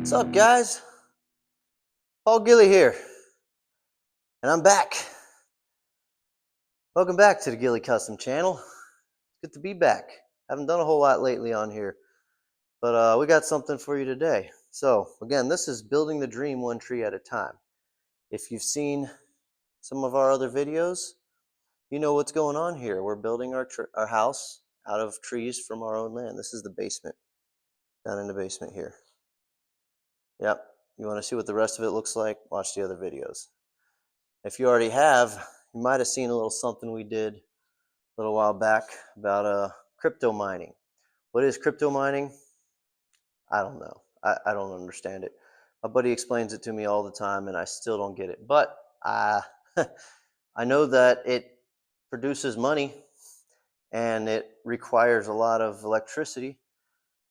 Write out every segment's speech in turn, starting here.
What's up, guys? Paul Gilly here, and I'm back. Welcome back to the Gilly Custom channel. It's good to be back. Haven't done a whole lot lately on here, but we got something for you today. So, again, this is building the dream one tree at a time. If you've seen some of our other videos, you know what's going on here. We're building our house out of trees from our own land. This is the basement, down in the basement here. Yep. You want to see what the rest of it looks like? Watch the other videos. If you already have, you might have seen a little something we did a little while back about crypto mining. What is crypto mining? I don't know. I don't understand it. My buddy explains it to me all the time, and I still don't get it. But I know that it produces money, and it requires a lot of electricity.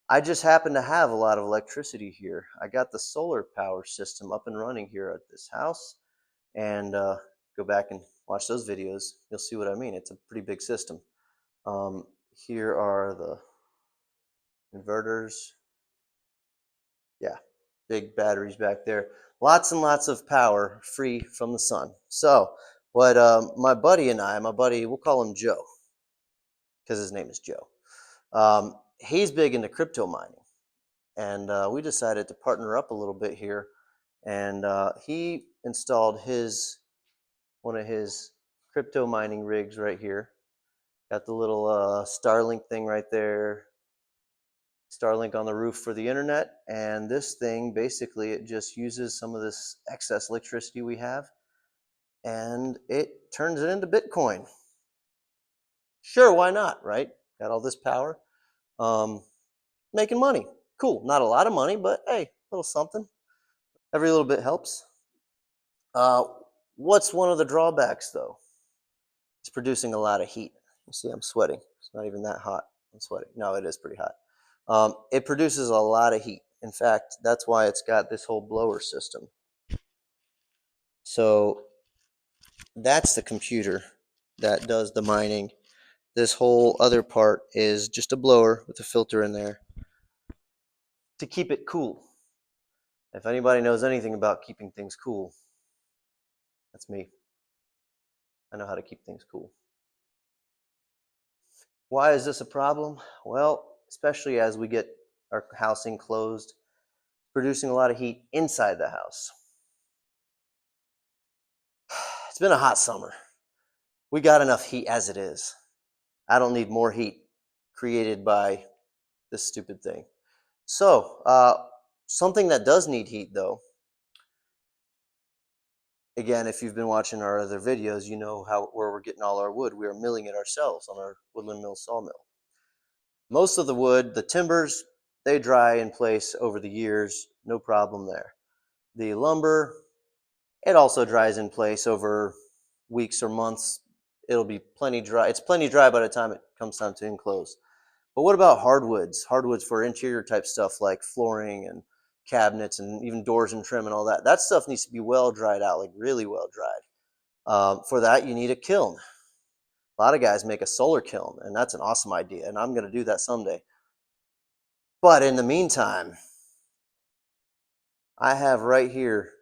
I just happen to have a lot of electricity here. I got the solar power system up and running here at this house, and go back and watch those videos. You'll see what I mean. It's a pretty big system. Here are the inverters. Yeah, big batteries back there. Lots and lots of power free from the sun. So what my buddy and I, we'll call him Joe because his name is Joe. He's big into crypto mining, and we decided to partner up a little bit here. And he installed one of his crypto mining rigs right here. Got the little Starlink thing right there. Starlink on the roof for the internet. And this thing, basically, it just uses some of this excess electricity we have, and it turns it into Bitcoin. Sure, why not, right? Got all this power. Making money. Cool. Not a lot of money, but hey, a little something. Every little bit helps. What's one of the drawbacks, though? It's producing a lot of heat. You see, I'm sweating. It's not even that hot. I'm sweating. No, it is pretty hot. It produces a lot of heat. In fact, that's why it's got this whole blower system. So that's the computer that does the mining. This whole other part is just a blower with a filter in there to keep it cool. If anybody knows anything about keeping things cool, that's me. I know how to keep things cool. Why is this a problem? Well, especially as we get our house enclosed, producing a lot of heat inside the house. It's been a hot summer. We got enough heat as it is. I don't need more heat created by this stupid thing. So, something that does need heat, though, again, if you've been watching our other videos, you know where we're getting all our wood. We are milling it ourselves on our Woodland Mill sawmill. Most of the wood, the timbers, they dry in place over the years, no problem there. The lumber, it also dries in place over weeks or months. It'll be plenty dry. It's plenty dry by the time it comes time to enclose. But what about hardwoods? Hardwoods for interior type stuff like flooring and cabinets and even doors and trim and all that. That stuff needs to be well dried out, like really well dried. For that, you need a kiln. A lot of guys make a solar kiln, and that's an awesome idea, and I'm going to do that someday. But in the meantime, I have right here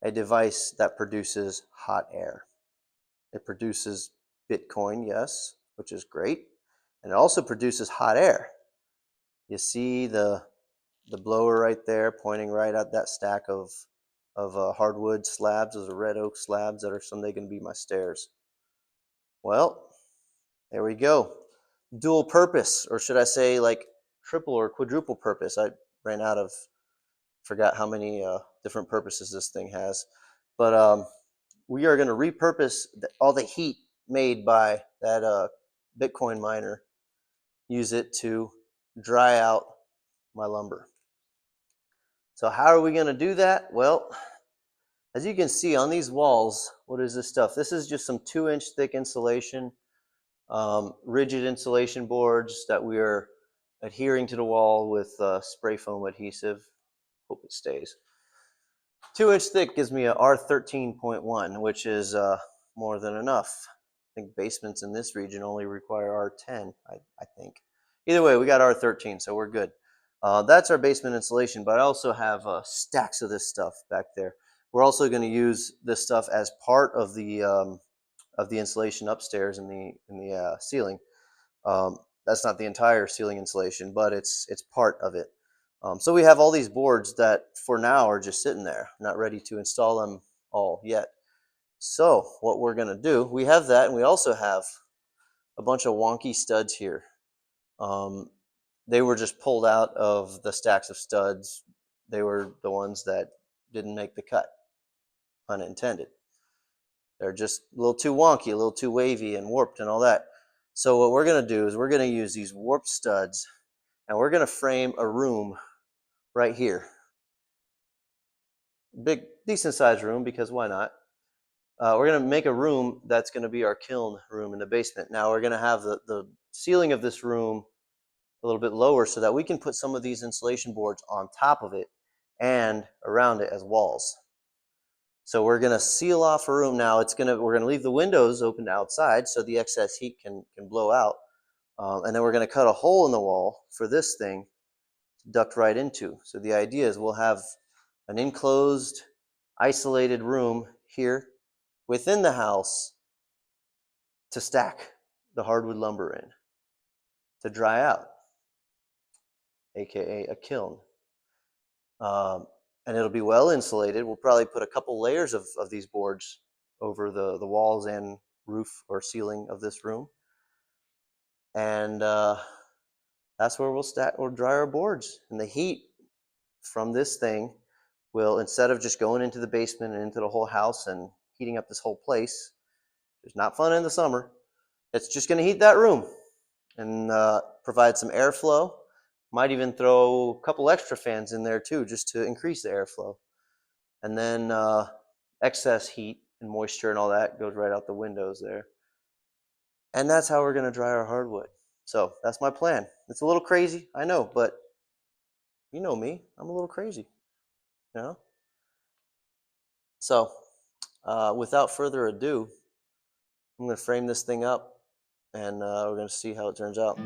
a device that produces hot air. It produces Bitcoin, yes, which is great, and it also produces hot air. You see the blower right there pointing right at that stack of hardwood slabs. Those are red oak slabs that are someday going to be my stairs. Well, there we go. Dual purpose, or should I say like triple or quadruple purpose. I ran out of, forgot how many different purposes this thing has. But we are going to repurpose all the heat made by that Bitcoin miner, use it to dry out my lumber. So how are we going to do that? Well, as you can see on these walls, what is this stuff? This is just some 2-inch thick insulation, rigid insulation boards that we are adhering to the wall with spray foam adhesive. Hope it stays. 2-inch thick gives me a R13.1, which is more than enough. I think basements in this region only require R10, I think. Either way, we got R13, so we're good. That's our basement insulation, but I also have stacks of this stuff back there. We're also going to use this stuff as part of the insulation upstairs in the ceiling. That's not the entire ceiling insulation, but it's part of it. So we have all these boards that for now are just sitting there, not ready to install them all yet. So what we're going to do, we have that, and we also have a bunch of wonky studs here. They were just pulled out of the stacks of studs. They were the ones that didn't make the cut, pun intended. They're just a little too wonky, a little too wavy and warped and all that. So what we're going to do is we're going to use these warped studs, and we're going to frame a room right here. Big, decent sized room, because why not? We're going to make a room that's going to be our kiln room in the basement. Now we're going to have the ceiling of this room a little bit lower so that we can put some of these insulation boards on top of it and around it as walls. So we're going to seal off a room. Now we're going to leave the windows open outside so the excess heat can blow out. And then we're going to cut a hole in the wall for this thing to duct right into. So the idea is we'll have an enclosed, isolated room here within the house to stack the hardwood lumber in, to dry out, aka a kiln. And it'll be well insulated. We'll probably put a couple layers of these boards over the walls and roof or ceiling of this room. And that's where we'll dry our boards. And the heat from this thing will, instead of just going into the basement and into the whole house and heating up this whole place, it's not fun in the summer. It's just going to heat that room and provide some airflow. Might even throw a couple extra fans in there too, just to increase the airflow. And then excess heat and moisture and all that goes right out the windows there. And that's how we're going to dry our hardwood. So that's my plan. It's a little crazy, I know, but you know me, I'm a little crazy, you know? So without further ado, I'm going to frame this thing up, and we're going to see how it turns out.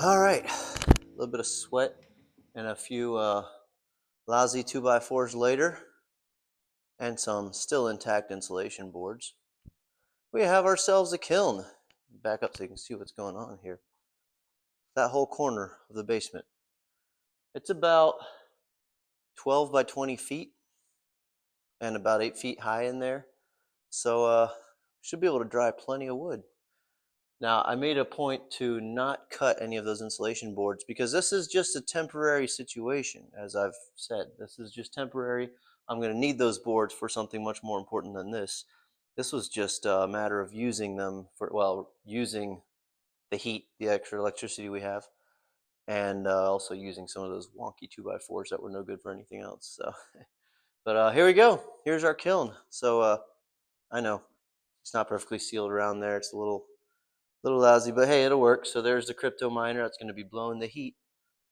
All right, a little bit of sweat and a few lousy 2x4s later, and some still intact insulation boards, we have ourselves a kiln. Back up so you can see what's going on here. That whole corner of the basement. It's about 12 by 20 feet and about 8 feet high in there. So should be able to dry plenty of wood. Now, I made a point to not cut any of those insulation boards because this is just a temporary situation. As I've said, this is just temporary. I'm going to need those boards for something much more important than this. This was just a matter of using them for, well, using the heat, the extra electricity we have, and also using some of those wonky 2x4s that were no good for anything else. So, but here we go. Here's our kiln. So I know it's not perfectly sealed around there. It's a little A little lousy, but hey, it'll work. So there's the crypto miner. That's going to be blowing the heat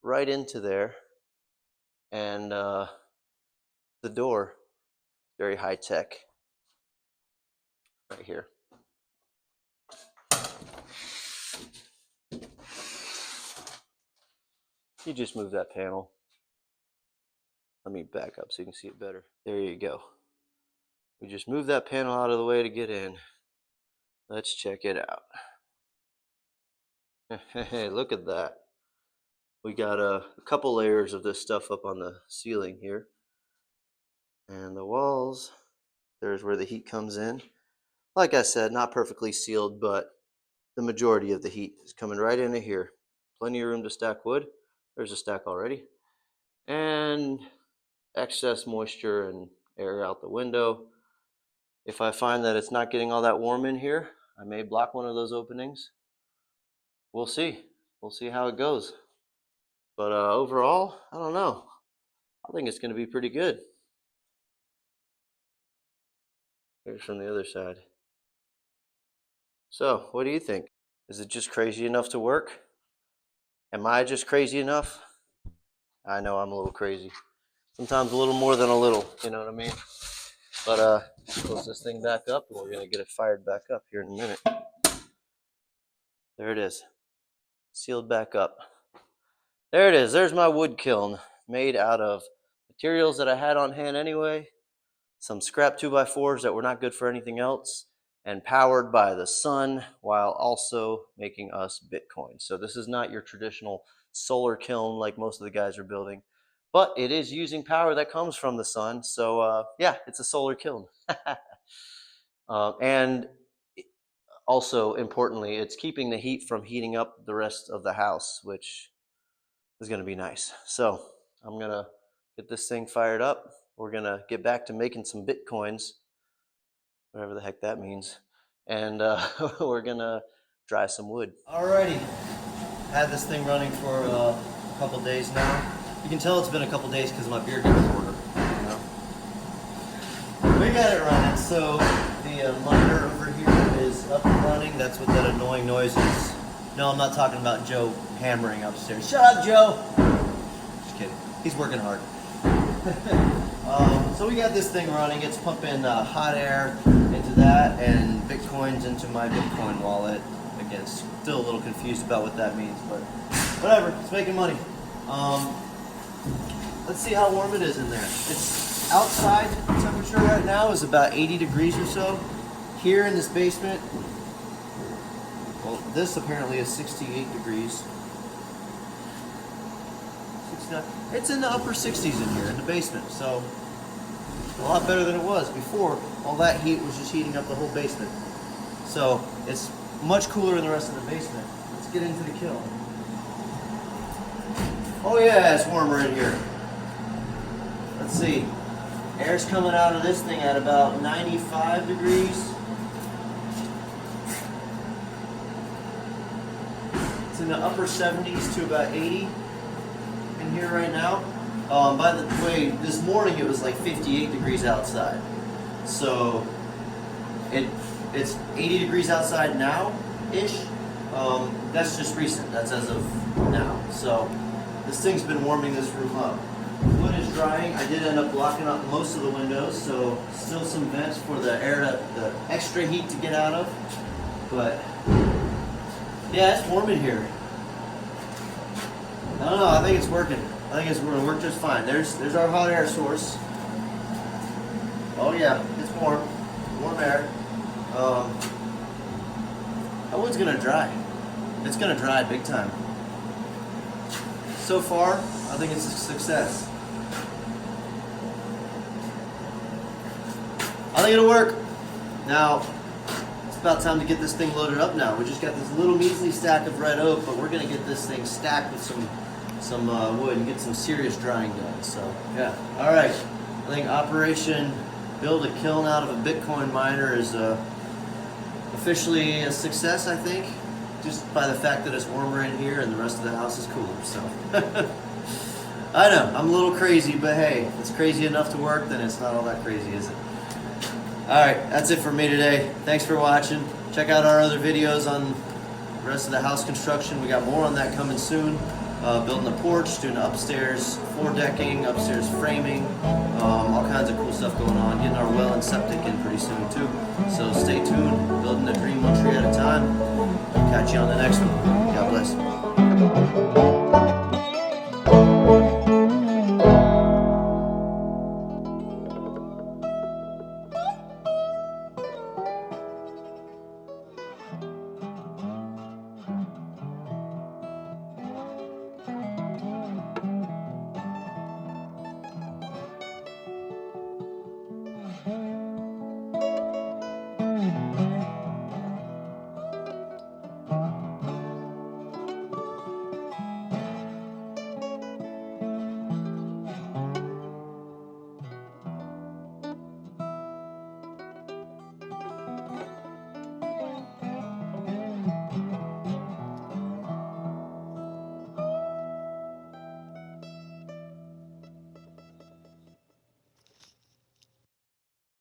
right into there. And the door, very high tech, right here. You just move that panel. Let me back up so you can see it better. There you go. We just move that panel out of the way to get in. Let's check it out. Hey, look at that. We got a couple layers of this stuff up on the ceiling here. And the walls, there's where the heat comes in. Like I said, not perfectly sealed, but the majority of the heat is coming right into here. Plenty of room to stack wood. There's a stack already. And excess moisture and air out the window. If I find that it's not getting all that warm in here, I may block one of those openings. We'll see. We'll see how it goes. But overall, I don't know. I think it's going to be pretty good. Here's from the other side. So, what do you think? Is it just crazy enough to work? Am I just crazy enough? I know I'm a little crazy. Sometimes a little more than a little, you know what I mean? But close this thing back up and we're going to get it fired back up here in a minute. There it is. Sealed back up. There it is. There's my wood kiln made out of materials that I had on hand anyway, some scrap 2x4s that were not good for anything else, and powered by the sun while also making us Bitcoin. So this is not your traditional solar kiln like most of the guys are building, but it is using power that comes from the sun. So yeah, it's a solar kiln. And also importantly, it's keeping the heat from heating up the rest of the house, which is going to be nice. So I'm going to get this thing fired up. We're going to get back to making some Bitcoins, whatever the heck that means. And we're going to dry some wood. Alrighty. Had this thing running for a couple days now. You can tell it's been a couple days because my beard gets shorter. You know? We got it running. So the monitor over here is up and running. That's what that annoying noise is. No, I'm not talking about Joe hammering upstairs. Shut up, Joe! Just kidding. He's working hard. So we got this thing running. It's pumping hot air into that and Bitcoins into my Bitcoin wallet. Again, still a little confused about what that means, but whatever. It's making money. Let's see how warm it is in there. It's outside temperature right now is about 80 degrees or so. Here in this basement, well, this apparently is 68 degrees. 69. It's in the upper 60s in here in the basement, so a lot better than it was before. All that heat was just heating up the whole basement. So it's much cooler in the rest of the basement. Let's get into the kiln. Oh yeah, it's warmer in here. Let's see. Air's coming out of this thing at about 95 degrees. It's in the upper 70s to about 80 in here right now. By the way, this morning it was like 58 degrees outside. So it's 80 degrees outside now-ish. That's just recent. That's as of now. So this thing's been warming this room up. Wood is drying. I did end up blocking up most of the windows, so still some vents for the air the extra heat to get out of. But yeah, it's warm in here. I don't know. I think it's working. I think it's going to work just fine. There's our hot air source. Oh yeah, it's warm. Warm air. That wood's going to dry. It's going to dry big time. So far, I think it's a success. I think it'll work. Now, it's about time to get this thing loaded up now. We just got this little measly stack of red oak, but we're going to get this thing stacked with some wood and get some serious drying done. So, yeah. All right. I think Operation Build a Kiln out of a Bitcoin miner is officially a success, I think. Just by the fact that it's warmer in here and the rest of the house is cooler. So, I know, I'm a little crazy, but hey, if it's crazy enough to work, then it's not all that crazy, is it? Alright, that's it for me today. Thanks for watching. Check out our other videos on The rest of the house construction, we got more on that coming soon. Building a porch, doing upstairs floor decking, upstairs framing, all kinds of cool stuff going on. Getting our well and septic in pretty soon too. So stay tuned, building a dream one tree at a time. Catch you on the next one. God bless.